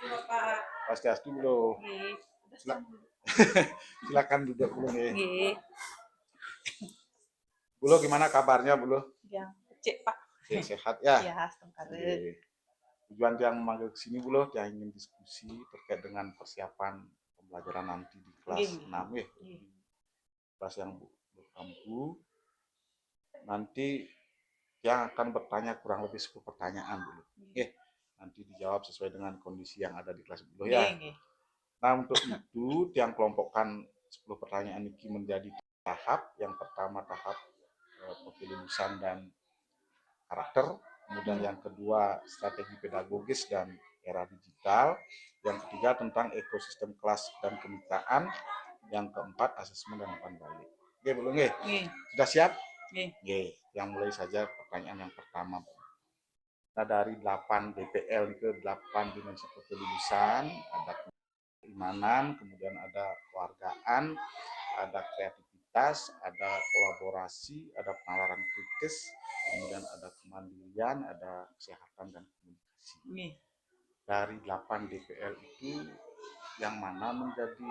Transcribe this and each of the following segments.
Swastiastu, Bapak. Swastiastu dulu. Nggih. Silakan duduk dulu nih. Nggih. Bulu gimana kabarnya Bulu? Ya, cek Pak. Sehat ya? Ya, sementara. Tujuan yang memanggil ke sini Bulu, dia ingin diskusi terkait dengan persiapan pembelajaran nanti di kelas 6 ya. Kelas yang berkampu. Nanti yang akan bertanya kurang lebih 10 pertanyaan Bulu. Nanti dijawab sesuai dengan kondisi yang ada di kelas Bulu ya. Nah, untuk itu yang kelompokkan 10 pertanyaan ini menjadi tahap. Yang pertama tahap profil lulusan dan karakter, kemudian yang kedua strategi pedagogis dan era digital, yang ketiga tentang ekosistem kelas dan kemitraan, yang keempat asesmen dan umpan balik. Oke, belum nggih? Sudah siap? Nggih. Yang mulai saja pertanyaan yang pertama. Nah, dari 8 DPL ke 8 dimensi profil lulusan, ada keimanan, kemudian ada kewargaan, ada kreativitas, ada kolaborasi, ada penalaran kritis, kemudian ada kemandirian, ada kesehatan dan komunikasi. Dari 8 DPL itu yang mana menjadi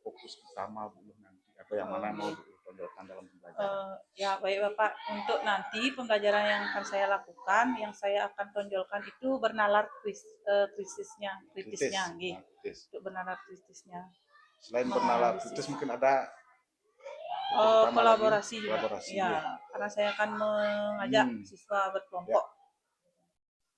fokus utama belum nanti atau yang mana mau ditonjolkan dalam pembelajaran? Ya baik Bapak, untuk nanti pembelajaran yang akan saya lakukan, yang saya akan tonjolkan itu bernalar kritisnya, untuk bernalar kritisnya. Selain bernalar kritis mungkin ada kolaborasi juga. Ya, karena saya akan mengajak siswa berkelompok.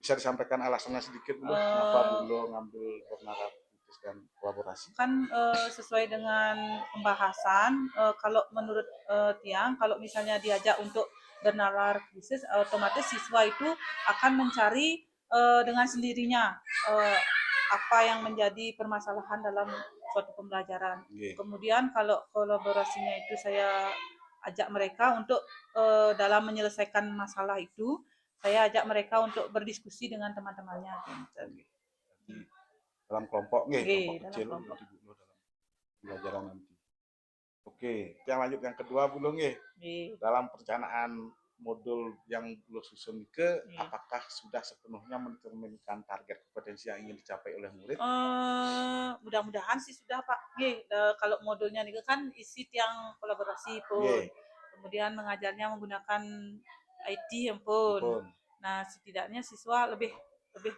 Bisa disampaikan alasannya sedikit dulu, kenapa dulu ngambil bernalar kritis dan kolaborasi? Kan sesuai dengan pembahasan, kalau menurut Tiang, kalau misalnya diajak untuk bernalar kritis, otomatis siswa itu akan mencari dengan sendirinya apa yang menjadi permasalahan dalam suatu pembelajaran. Kemudian kalau kolaborasinya itu saya ajak mereka untuk dalam menyelesaikan masalah itu, saya ajak mereka untuk berdiskusi dengan teman-temannya. Dalam kelompok, kelompok kecil dalam pembelajaran nanti. Oke, yang lanjut yang kedua belum dalam perencanaan modul yang belum susun apakah sudah sepenuhnya mencerminkan target kompetensi yang ingin dicapai oleh murid? Mudah-mudahan sih sudah Pak. Kalau modulnya nih kan isi yang kolaborasi pun. Kemudian mengajarnya menggunakan IT pun. Nah, setidaknya siswa lebih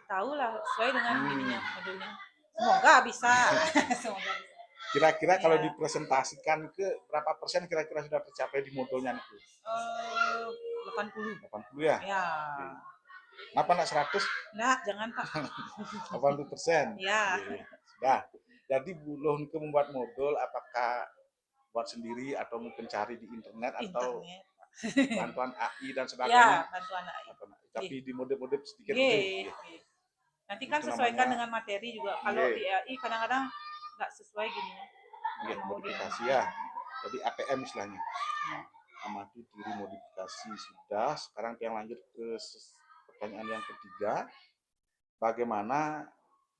tahu lah sesuai dengan ininya modulnya. Semoga bisa. Semoga bisa. Kira-kira kalau dipresentasikan ke berapa persen kira-kira sudah tercapai di modulnya itu? 80. 80 ya? Ya. Kenapa enggak 100? Enggak, jangan Pak. 80%? Ya. Sudah. Jadi belum ke membuat modul, apakah buat sendiri atau mungkin cari di internet atau bantuan AI dan sebagainya? Ya, bantuan AI. Tapi di modul-modul sedikit. Nanti kan sesuaikan dengan materi juga. Kalau di AI kadang-kadang nggak sesuai gini. Modifikasi ya. Jadi APM istilahnya. Amati diri modifikasi sudah. Sekarang yang lanjut ke pertanyaan yang ketiga. Bagaimana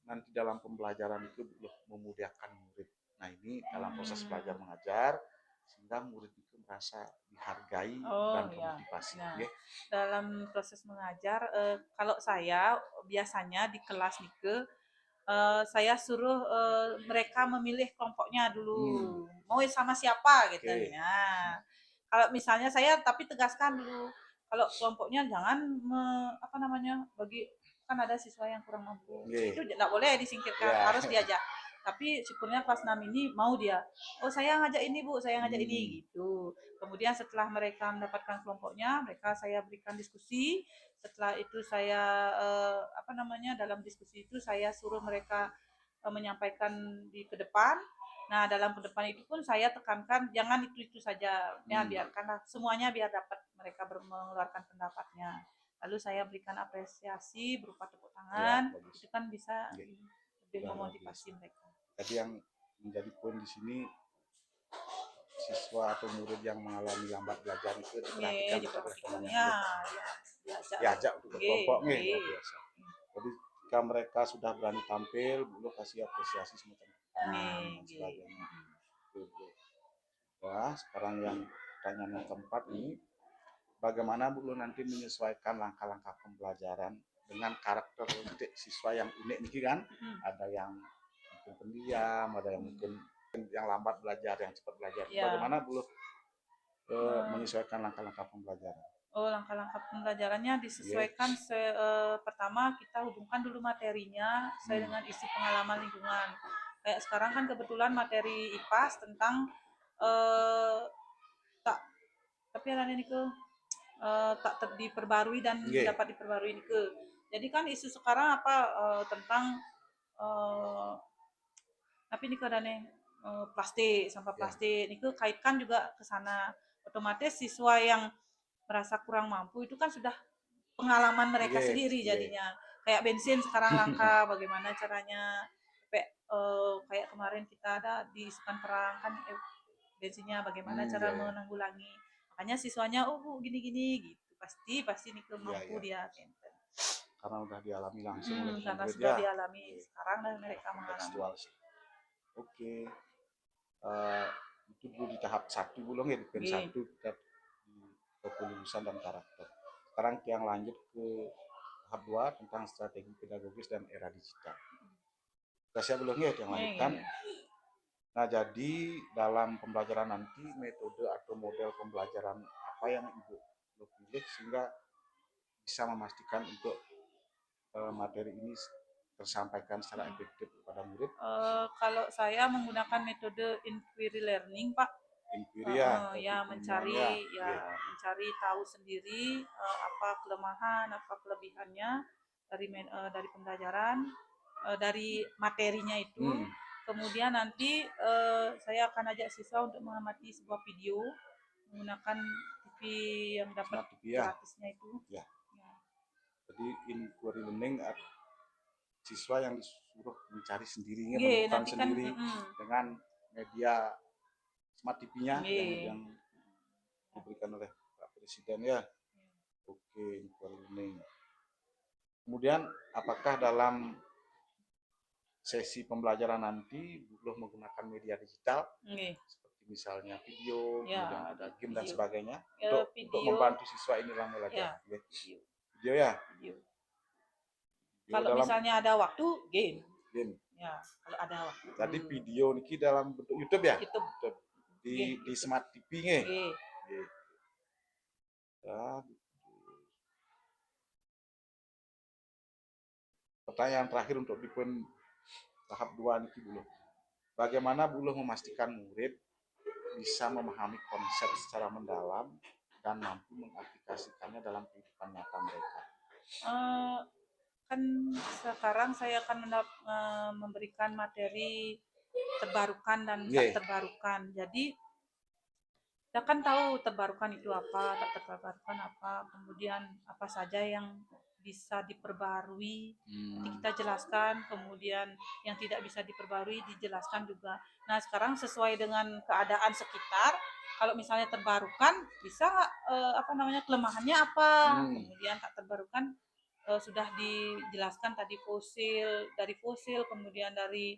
nanti dalam pembelajaran itu memudahkan murid. Nah, ini dalam proses belajar mengajar sehingga murid itu merasa dihargai dan termotivasi. Dalam proses mengajar, kalau saya biasanya di kelas nih saya suruh mereka memilih kelompoknya dulu. Mau sama siapa gitu. Nah, kalau misalnya saya tapi tegaskan dulu kalau kelompoknya jangan bagi kan ada siswa yang kurang mampu. Itu tidak boleh disingkirkan, harus diajak. Tapi syukurnya kelas 6 ini mau dia. Oh, saya ngajak ini Bu, saya ngajak ini gitu. Kemudian setelah mereka mendapatkan kelompoknya, saya berikan diskusi. Setelah itu saya dalam diskusi itu saya suruh mereka menyampaikan ke depan. Nah, dalam ke depan itu pun saya tekankan jangan itu saja. Ya, biarkanlah semuanya biar dapat mereka mengeluarkan pendapatnya. Lalu saya berikan apresiasi berupa tepuk tangan. Itu kan bisa lebih memotivasi mereka. Jadi yang menjadi poin di sini siswa atau murid yang mengalami lambat belajar itu diperhatikan diajak untuk berkelompok biasa. Jadi jika mereka sudah berani tampil, belum kasih apresiasi semacam sebagainya. Nah, sekarang yang pertanyaan yang keempat ini, bagaimana belum nanti menyesuaikan langkah-langkah pembelajaran dengan karakter siswa yang unik nih kan. Ada yang mungkin pendiam, ada yang mungkin yang lambat belajar, yang cepat belajar. Bagaimana Bu menyesuaikan langkah-langkah pembelajaran? Oh, langkah-langkah pembelajarannya disesuaikan. Pertama kita hubungkan dulu materinya sesuai dengan isi pengalaman lingkungan. Kayak sekarang kan kebetulan materi IPAS tentang tak tapi ini ke tak diperbarui dan dapat diperbarui ini ke. Jadi kan isu sekarang apa tentang tapi ini kadang plastik, sampah plastik, ini kaitkan juga ke sana. Otomatis siswa yang merasa kurang mampu itu kan sudah pengalaman mereka sendiri jadinya. Kayak bensin sekarang langka, bagaimana caranya? Kayak kemarin kita ada diisukan perang kan, bensinnya bagaimana cara menanggulangi. Makanya siswanya, oh Bu, gini-gini gitu. Pasti nih mampu dia. Karena udah dialami langsung oleh karena murid sudah dialami sekarang dan mereka mengalami. Oke. Itu dulu di tahap 1 belum ya, di pen 1 kita di kelulusan dan karakter. Sekarang yang lanjut ke tahap 2 tentang strategi pedagogis dan era digital. Kita siap belum ya yang lanjutkan? Nah, jadi dalam pembelajaran nanti metode atau model pembelajaran apa yang Ibu pilih sehingga bisa memastikan untuk materi ini tersampaikan secara efektif kepada murid? Kalau saya menggunakan metode inquiry learning, Pak. Inquiry mencari tahu sendiri apa kelemahan, apa kelebihannya dari pembelajaran, dari materinya itu. Kemudian nanti saya akan ajak siswa untuk mengamati sebuah video menggunakan TV yang dapat gratisnya itu. Jadi inquiry learning siswa yang disuruh mencari sendirinya, menemukan sendiri dengan media smart TV-nya yang diberikan oleh Pak Presiden ya. Oke, inquiry learning. Kemudian apakah dalam sesi pembelajaran nanti belum menggunakan media digital seperti misalnya video, kemudian ada game dan sebagainya untuk membantu siswa ini dalam belajar? Video ya. Kalau misalnya ada waktu, game. Ya, kalau ada waktu. Tadi video niki dalam bentuk YouTube ya? YouTube. Di smart TV nggih. Ya. Pertanyaan terakhir untuk di poin tahap 2 niki dulu. Bagaimana Buluh memastikan murid bisa memahami konsep secara mendalam dan mampu mengaplikasikannya dalam kehidupan nyata mereka? Kan sekarang saya akan memberikan materi terbarukan dan tak terbarukan. Jadi kita kan tahu terbarukan itu apa, tak terbarukan apa, kemudian apa saja yang bisa diperbarui, nanti kita jelaskan, kemudian yang tidak bisa diperbarui dijelaskan juga. Nah sekarang sesuai dengan keadaan sekitar, kalau misalnya terbarukan bisa kelemahannya apa, kemudian tak terbarukan sudah dijelaskan tadi dari fosil, kemudian dari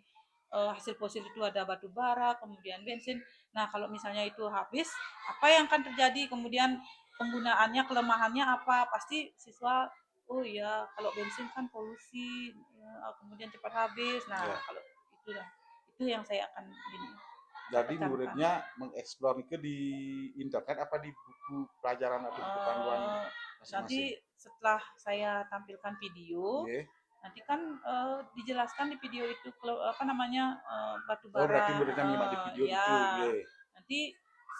hasil fosil itu ada batu bara, kemudian bensin. Nah kalau misalnya itu habis, apa yang akan terjadi, kemudian penggunaannya, kelemahannya apa, pasti siswa oh ya kalau bensin kan polusi ya, kemudian cepat habis. Nah kalau itu yang saya akan gini. Jadi muridnya mengeksplor itu di internet apa di buku pelajaran atau buku panduan masing-masing? Nanti setelah saya tampilkan video, nanti kan dijelaskan di video itu batu bara. Berarti muridnya menyimak di video itu. Nanti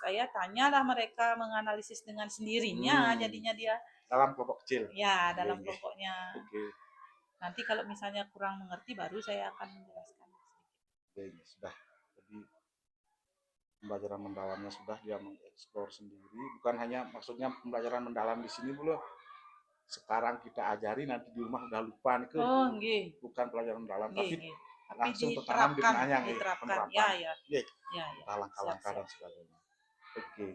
saya tanyalah mereka menganalisis dengan sendirinya, jadinya dia dalam kelompok kecil. Ya, dalam kelompoknya. Nanti kalau misalnya kurang mengerti baru saya akan menjelaskan sedikit. Sudah. Jadi pembelajaran mendalamnya sudah dia mengeksplor sendiri, bukan hanya maksudnya pembelajaran mendalam di sini dulu sekarang kita ajari nanti di rumah udah lupa nih bukan pelajaran mendalam tapi langsung tertanam di benaknya penerapan langkah-langkah dan sebagainya. Oke.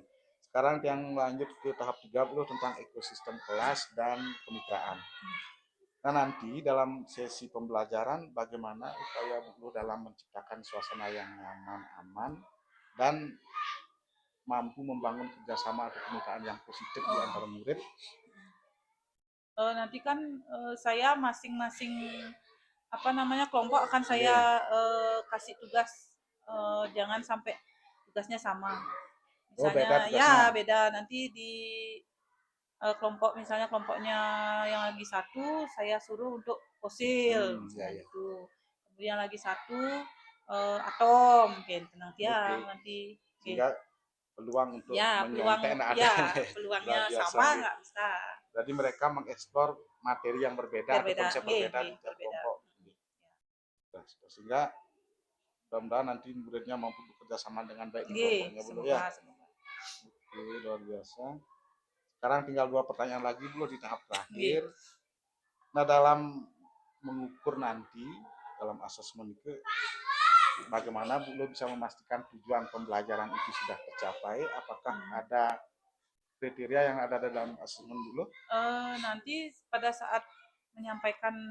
Sekarang yang lanjut ke tahap 30 tentang ekosistem kelas dan kemitraan. Nah nanti dalam sesi pembelajaran bagaimana upaya guru dalam menciptakan suasana yang nyaman, aman, dan mampu membangun kerjasama atau kemitraan yang positif di antara murid Nanti kan saya masing-masing apa namanya kelompok akan Iya. saya kasih tugas, jangan sampai tugasnya sama. Oh, beda Misalnya ya tugasnya. beda nanti di kelompok misalnya kelompoknya yang lagi satu saya suruh untuk fosil Iya, misalnya iya. gitu. Kemudian lagi satu atom, gitu nanti Oke. ya nanti. Oke. Sehingga peluang untuk Ya peluang menyontek nggak ada. ya Luar peluangnya biasa sama nggih. nggak bisa. Jadi mereka mengeksplor materi yang berbeda atau Berbeda, konsep nggih, berbeda nggih, di tiap berbeda. kelompok. Nggih. Nah, sehingga mudah-mudahan nanti muridnya mampu bekerja sama dengan baik di Nggih, kelompoknya Bu ya. semoga semoga. Oke, luar biasa. Sekarang tinggal 2 pertanyaan lagi Bu di tahap Nggih. terakhir. Nah, dalam mengukur nanti dalam asesmen itu bagaimana Bu Lo bisa memastikan tujuan pembelajaran itu sudah tercapai? Apakah ada kriteria yang ada dalam asesmen Bu Lo? Nanti pada saat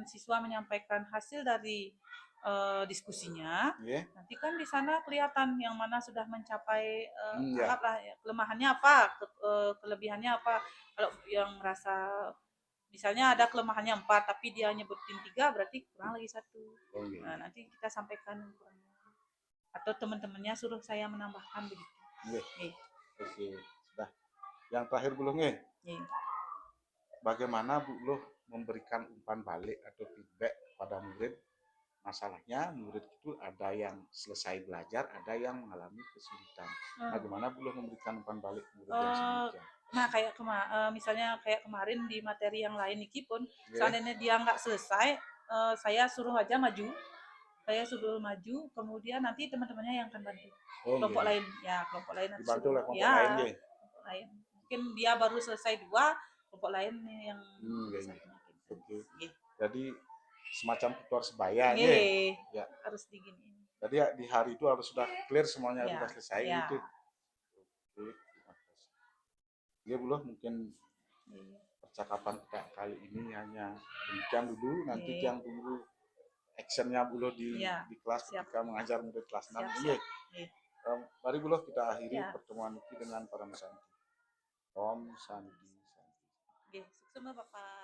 siswa menyampaikan hasil dari diskusinya, Yeah. nanti kan di sana kelihatan yang mana sudah mencapai Ya. tahap lah ya, kelemahannya apa, kelebihannya apa. Kalau yang merasa misalnya ada kelemahannya 4 tapi dia nyebutin 3 berarti kurang lagi 1. Oh, iya. Nah, nanti kita sampaikan kurangnya. Atau teman-temannya suruh saya menambahkan begitu. Nggih. Oke, sudah. Yang terakhir belum nih. Bagaimana Bu Loh memberikan umpan balik atau feedback pada murid? Masalahnya murid itu ada yang selesai belajar, ada yang mengalami kesulitan. Bagaimana Bu Loh memberikan umpan balik murid yang sedemikian? Nah, kayak misalnya kayak kemarin di materi yang lain Niki pun, seandainya dia nggak selesai, saya suruh aja maju. Saya suruh maju, kemudian nanti teman-temannya yang akan bantu. Kelompok lain, ya kelompok lain nanti Dibantu suruh, oleh kelompok ya lain ya. kelompok lain. Mungkin dia baru selesai 2, kelompok lain yang satunya gitu. Oke. Jadi semacam tutor sebaya ya. Harus diginiin. Jadi ya, di hari itu harus sudah clear semuanya, sudah selesai gitu. Oke, terima kasih. Ya Bu Loh, mungkin percakapan kita kali ini hanya demikian dulu. Nanti yang tunggu actionnya Bu Loh di kelas ketika mengajar murid kelas 6 ini. Mari Bu Loh kita akhiri pertemuan ini dengan para Santi. Om Santi. Sukses Bapak.